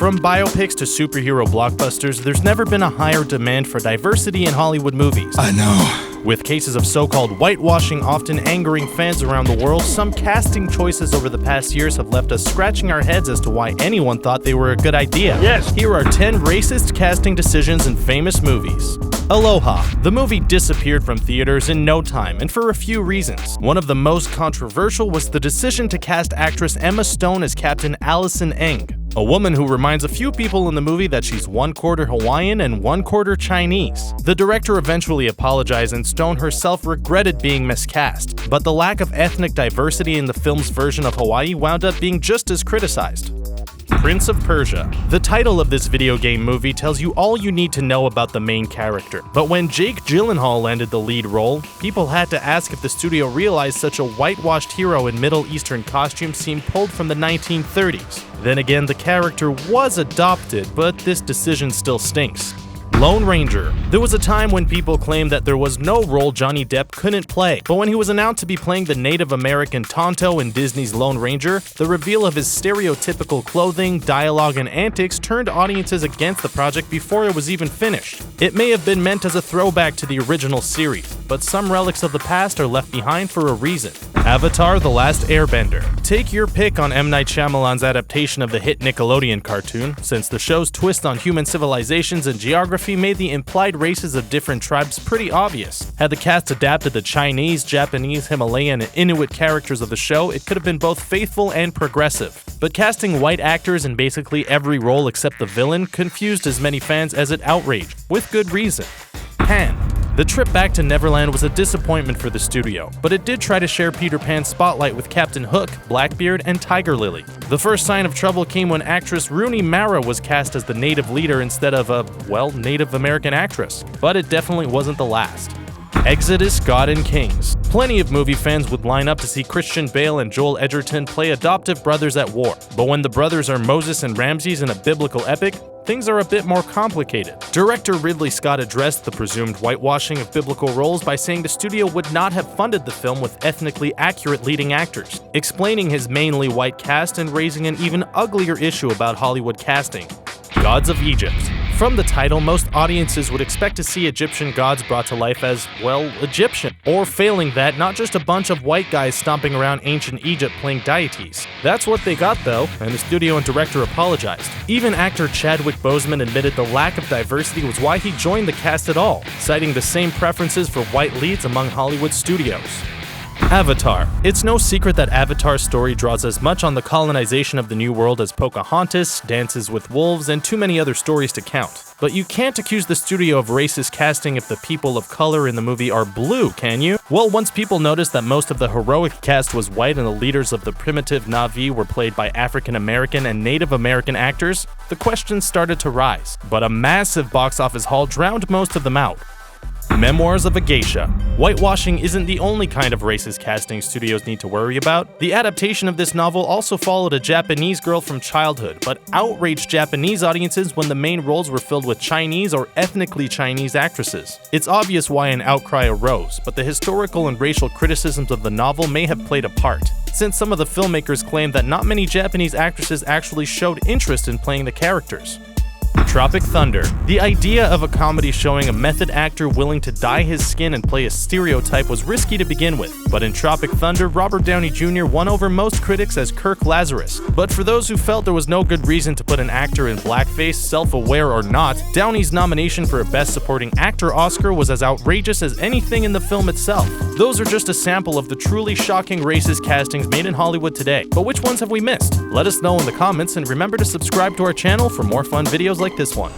From biopics to superhero blockbusters, there's never been a higher demand for diversity in Hollywood movies. I know. With cases of so-called whitewashing often angering fans around the world, some casting choices over the past years have left us scratching our heads as to why anyone thought they were a good idea. Yes. Here are 10 racist casting decisions in famous movies. Aloha. The movie disappeared from theaters in no time, and for a few reasons. One of the most controversial was the decision to cast actress Emma Stone as Captain Allison Eng, a woman who reminds a few people in the movie that she's 1/4 Hawaiian and 1/4 Chinese. The director eventually apologized, and Stone herself regretted being miscast, but the lack of ethnic diversity in the film's version of Hawaii wound up being just as criticized. Prince of Persia. The title of this video game movie tells you all you need to know about the main character, but when Jake Gyllenhaal landed the lead role, people had to ask if the studio realized such a whitewashed hero in Middle Eastern costume seemed pulled from the 1930s. Then again, the character was adopted, but this decision still stinks. Lone Ranger. There was a time when people claimed that there was no role Johnny Depp couldn't play, but when he was announced to be playing the Native American Tonto in Disney's Lone Ranger, the reveal of his stereotypical clothing, dialogue, and antics turned audiences against the project before it was even finished. It may have been meant as a throwback to the original series, but some relics of the past are left behind for a reason. Avatar: The Last Airbender. Take your pick on M. Night Shyamalan's adaptation of the hit Nickelodeon cartoon, since the show's twist on human civilizations and geography made the implied races of different tribes pretty obvious. Had the cast adapted the Chinese, Japanese, Himalayan, and Inuit characters of the show, it could have been both faithful and progressive. But casting white actors in basically every role except the villain confused as many fans as it outraged, with good reason. Pan. The trip back to Neverland was a disappointment for the studio, but it did try to share Peter Pan's spotlight with Captain Hook, Blackbeard, and Tiger Lily. The first sign of trouble came when actress Rooney Mara was cast as the native leader instead of a, Native American actress, but it definitely wasn't the last. Exodus: God and Kings. Plenty of movie fans would line up to see Christian Bale and Joel Edgerton play adoptive brothers at war, but when the brothers are Moses and Ramses in a biblical epic, things are a bit more complicated. Director Ridley Scott addressed the presumed whitewashing of biblical roles by saying the studio would not have funded the film with ethnically accurate leading actors, explaining his mainly white cast and raising an even uglier issue about Hollywood casting. Gods of Egypt. From the title, most audiences would expect to see Egyptian gods brought to life as, Egyptian. Or failing that, not just a bunch of white guys stomping around ancient Egypt playing deities. That's what they got though, and the studio and director apologized. Even actor Chadwick Boseman admitted the lack of diversity was why he joined the cast at all, citing the same preferences for white leads among Hollywood studios. Avatar. It's no secret that Avatar's story draws as much on the colonization of the New World as Pocahontas, Dances with Wolves, and too many other stories to count. But you can't accuse the studio of racist casting if the people of color in the movie are blue, can you? Well, once people noticed that most of the heroic cast was white and the leaders of the primitive Na'vi were played by African American and Native American actors, the questions started to rise. But a massive box office haul drowned most of them out. Memoirs of a Geisha. Whitewashing isn't the only kind of racist casting studios need to worry about. The adaptation of this novel also followed a Japanese girl from childhood, but outraged Japanese audiences when the main roles were filled with Chinese or ethnically Chinese actresses. It's obvious why an outcry arose, but the historical and racial criticisms of the novel may have played a part, since some of the filmmakers claimed that not many Japanese actresses actually showed interest in playing the characters. Tropic Thunder. The idea of a comedy showing a method actor willing to dye his skin and play a stereotype was risky to begin with, but in Tropic Thunder, Robert Downey Jr. won over most critics as Kirk Lazarus. But for those who felt there was no good reason to put an actor in blackface, self-aware or not, Downey's nomination for a Best Supporting Actor Oscar was as outrageous as anything in the film itself. Those are just a sample of the truly shocking racist castings made in Hollywood today, but which ones have we missed? Let us know in the comments, and remember to subscribe to our channel for more fun videos like this one.